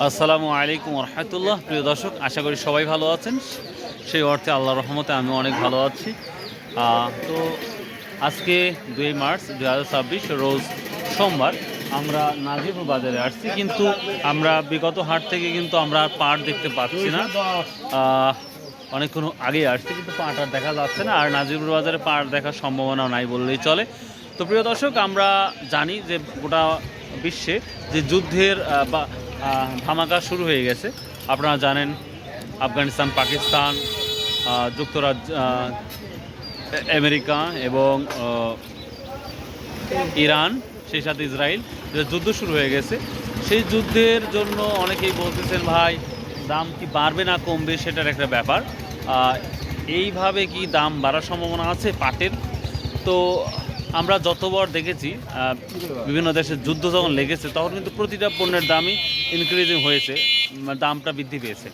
আসসালামু আলাইকুম রহমতুল্লাহ। প্রিয় দর্শক, আশা করি সবাই ভালো আছেন। সেই অর্থে আল্লাহর রহমতে আমি অনেক ভালো আছি। তো আজকে 2 মার্চ 2026 রোজ সোমবার আমরা নাজিরপুর বাজারে আসছি, কিন্তু আমরা বিগত হাট থেকে কিন্তু আমরা পাট দেখতে পাচ্ছি না। অনেকক্ষণ আগে আসছি কিন্তু পাট আর দেখা যাচ্ছে না, আর নাজিরপুর বাজারে পাট দেখার সম্ভাবনা নাই বললেই চলে। তো প্রিয় দর্শক, আমরা জানি যে গোটা বিশ্বে যে যুদ্ধের ধামাকা শুরু হয়ে গেছে। আপনারা জানেন আফগানিস্তান, পাকিস্তান, যুক্তরাজ্য, আমেরিকা এবং ইরান, সেই সাথে ইসরায়েল, যে যুদ্ধ শুরু হয়ে গেছে। সেই যুদ্ধের জন্য অনেকেই বলতেছেন ভাই দাম কি বাড়বে না কমবে, সেটার একটা ব্যাপার। এইভাবে কি দাম বাড়ার সম্ভাবনা আছে পাটের? তো আমরা যতবার দেখেছি বিভিন্ন দেশের যুদ্ধ যখন লেগেছে তখন কিন্তু প্রতিটা পণ্যের দামই ইনক্রিজিং হয়েছে, দামটা বৃদ্ধি পেয়েছে।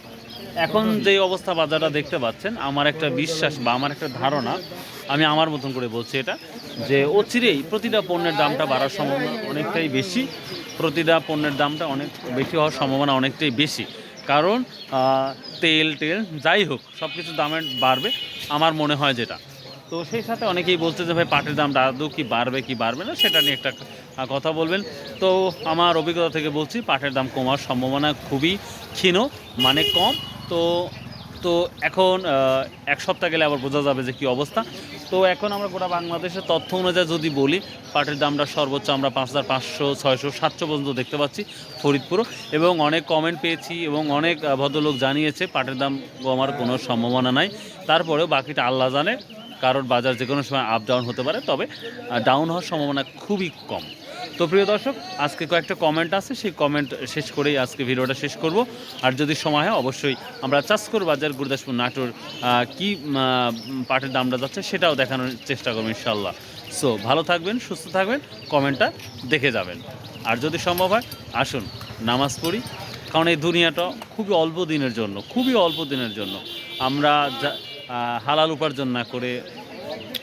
এখন যে অবস্থা বাজারটা দেখতে পাচ্ছেন, আমার একটা বিশ্বাস বা আমার একটা ধারণা, আমি আমার মতন করে বলছি এটা, যে অচিরেই প্রতিটা পণ্যের দামটা বাড়ার সম্ভাবনা অনেকটাই বেশি। প্রতিটা পণ্যের দামটা অনেক বেশি হওয়ার সম্ভাবনা অনেকটাই বেশি, কারণ তেল যাই হোক সব কিছু দামের বাড়বে আমার মনে হয় যেটা। তো সেই সাথে অনেকেই বলছে যে ভাই পাটের দামটা আদৌ কি বাড়বে না, সেটা নিয়ে একটা কথা বলবেন। তো আমার অভিজ্ঞতা থেকে বলছি পাটের দাম কমার সম্ভাবনা খুবই ক্ষীণ, মানে কম। তো তো এখন এক সপ্তাহ গেলে আবার বোঝা যাবে যে কী অবস্থা। তো এখন আমরা গোটা বাংলাদেশের তথ্য অনুযায়ী যদি বলি, পাটের দামটা সর্বোচ্চ আমরা 5,500, 600, 700 পর্যন্ত দেখতে পাচ্ছি ফরিদপুরও, এবং অনেক কমেন্ট পেয়েছি এবং অনেক ভদ্রলোক জানিয়েছে পাটের দাম কমার কোনো সম্ভাবনা নাই। তারপরেও বাকিটা আল্লাহ জানে, কারণ বাজার যে কোনো সময় আপ ডাউন হতে পারে, তবে ডাউন হওয়ার সম্ভাবনা খুবই কম। তো প্রিয় দর্শক, আজকে কয়েকটা কমেন্ট আছে, সেই কমেন্ট শেষ করেই আজকে ভিডিওটা শেষ করব। আর যদি সময় হয় অবশ্যই আমরা চাষকর বাজার, গুরদাসপুর, নাটোর কি পাটের দামটা যাচ্ছে সেটাও দেখানোর চেষ্টা করবো ইনশাল্লাহ। সো ভালো থাকবেন, সুস্থ থাকবেন, কমেন্টটা দেখে যাবেন। আর যদি সম্ভব হয় আসুন নামাজ পড়ি, কারণ এই দুনিয়াটা খুবই অল্প দিনের জন্য। আমরা হালাল উপার্জন না করে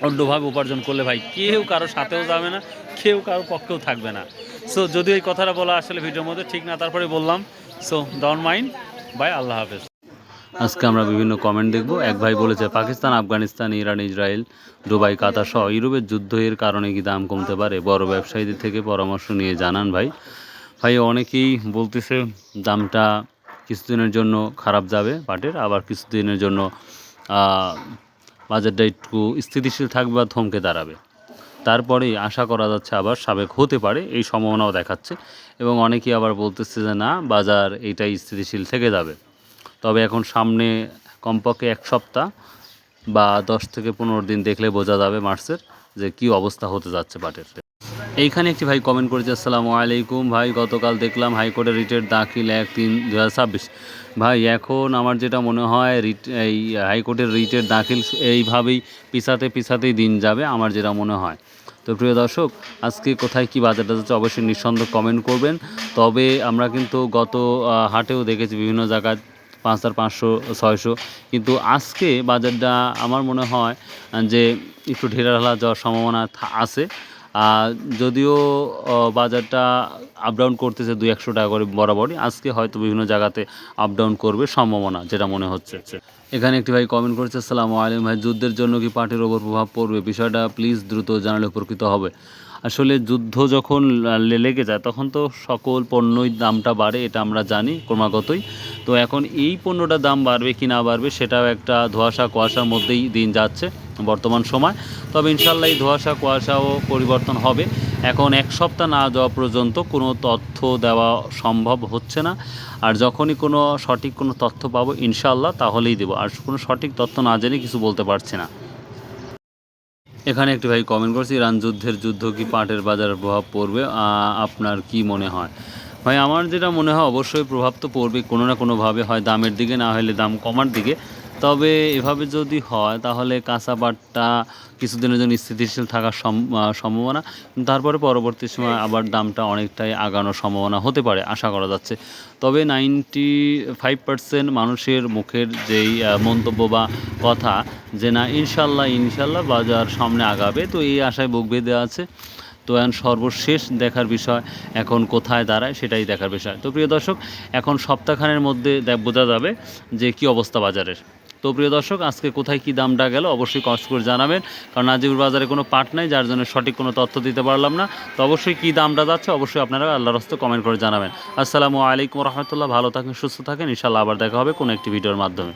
অন্যভাবে উপার্জন করলে ভাই কেউ কারো সাথেও যাবে না, কেউ কারো পক্ষেও থাকবে না। সো যদিও এই কথাটা বলা আসলে ভিডিওর মধ্যে ঠিক না, তারপরে বললাম। সো ডোন্ট মাইন্ড, বাই, আল্লাহ হাফেজ। আজকে আমরা বিভিন্ন কমেন্ট দেখব। এক ভাই বলেছে Pakistan, Afghanistan, Iran, Israel, Dubai, Qatar সহ ইউরোপের যুদ্ধের কারণে কি দাম কমতে পারে? বড় ব্যবসায়ীদের থেকে পরামর্শ নিয়ে জানান ভাই। অনেকেই বলতেছে দামটা কিছুদিনের জন্য খারাপ যাবে পাটের, আবার কিছুদিনের জন্য বাজারটা একটু স্থিতিশীল থাকবে বা থমকে দাঁড়াবে। তারপরেই আশা করা যাচ্ছে আবার সাবেক হতে পারে, এই সম্ভাবনাও দেখাচ্ছে। এবং অনেকেই আবার বলতেছে যে না, বাজার এইটাই স্থিতিশীল থেকে যাবে। তবে এখন সামনে কমপক্ষে 1 সপ্তাহ বা 10 থেকে 15 দিন দেখলে বোঝা যাবে মার্চের যে কী অবস্থা হতে যাচ্ছে পাটের। এইখানে একটি ভাই কমেন্ট করেছে, আসসালামু আলাইকুম ভাই, গতকাল দেখলাম হাইকোর্টের রিটের দাখিল 1/3/2026। ভাই এখন আমার যেটা মনে হয় এই হাইকোর্টের রিটের দাখিল এইভাবেই পিছাতেই দিন যাবে আমার যেটা মনে হয়। তো প্রিয় দর্শক, আজকে কোথায় কি বাজারটা যাচ্ছে অবশ্যই নিঃসন্দেহ কমেন্ট করবেন। তবে আমরা কিন্তু গত হাটেও দেখেছি বিভিন্ন জায়গায় 5,500, 600, কিন্তু আজকে বাজারটা আমার মনে হয় যে একটু ঢেলাঢালা যাওয়ার সম্ভাবনা আছে। যদিও বাজারটা আপ ডাউন করতেছে 200-100 টাকা করে বরাবরই, আজকে হয়তো বিভিন্ন জায়গাতে আপ ডাউন করবে সম্ভাবনা যেটা মনে হচ্ছে। এখানে একটি ভাই কমেন্ট করেছে, আসসালামু আলাইকুম ভাই, যুদ্ধের জন্য কি পাটের ওপর প্রভাব পড়বে? বিষয়টা প্লিজ দ্রুত জানালে উপকৃত হবে। আসলে যুদ্ধ যখন লেগে যায় তখন তো সকল পণ্যই দামটা বাড়ে, এটা আমরা জানি ক্রমাগতই। তো এখন এই পণ্যটার দাম বাড়বে কি না বাড়বে সেটাও একটা কুয়াশার মধ্যেই দিন যাচ্ছে বর্তমান সময়। তবে ইনশাল্লাহ এই কুয়াশাও পরিবর্তন হবে। এখন 1 সপ্তাহ না যাওয়া পর্যন্ত কোনো তথ্য দেওয়া সম্ভব হচ্ছে না। আর যখনই সঠিক কোনো তথ্য পাবো ইনশাল্লাহ তাহলেই দেবো, আর কোনো সঠিক তথ্য না জেনে কিছু বলতে পারছি না। এখানে একটি ভাই কমেন্ট করছি, ইরান যুদ্ধ কি পাটের বাজারে প্রভাব পড়বে? আপনার কি মনে হয়? ভাই আমার যেটা মনে হয় অবশ্যই প্রভাব তো পড়বে কোনো না কোনোভাবে, হয় দামের দিকে না হলে দাম কমার দিকে। তবে এভাবে যদি হয় তাহলে কাঁচা পাটটা কিছুদিনের জন্য স্থিতিশীল থাকার সম্ভাবনা, তারপরে পরবর্তী সময় আবার দামটা অনেকটাই আগানোর সম্ভাবনা হতে পারে, আশা করা যাচ্ছে। তবে 95% মানুষের মুখের যেই মন্তব্য বা কথা যে না ইনশাল্লাহ বাজার সামনে আগাবে, তো এই আশায় বুক বেঁধে আছে। তো তো এখন সর্বশেষ দেখার বিষয় এখন কোথায় দাঁড়ায় সেটাই দেখার বিষয়। তো প্রিয় দর্শক, এখন সপ্তাহখানের মধ্যে বোঝা যাবে যে কী অবস্থা বাজারের। তো প্রিয় দর্শক, আজকে কোথায় কী দামটা গেল অবশ্যই কষ্ট করে জানাবেন, কারণ নাজিপুর বাজারে কোনো পাট নাই, যার জন্য সঠিক কোনো তথ্য দিতে পারলাম না। তো অবশ্যই কী দামটা যাচ্ছে অবশ্যই আপনারা আল্লাহর হস্তে কমেন্ট করে জানাবেন। আসসালামু আলাইকুম রহমতুল্লাহ। ভালো থাকেন, সুস্থ থাকেন, ইনশাআল্লাহ আবার দেখা হবে কোনো একটি ভিডিওর মাধ্যমে।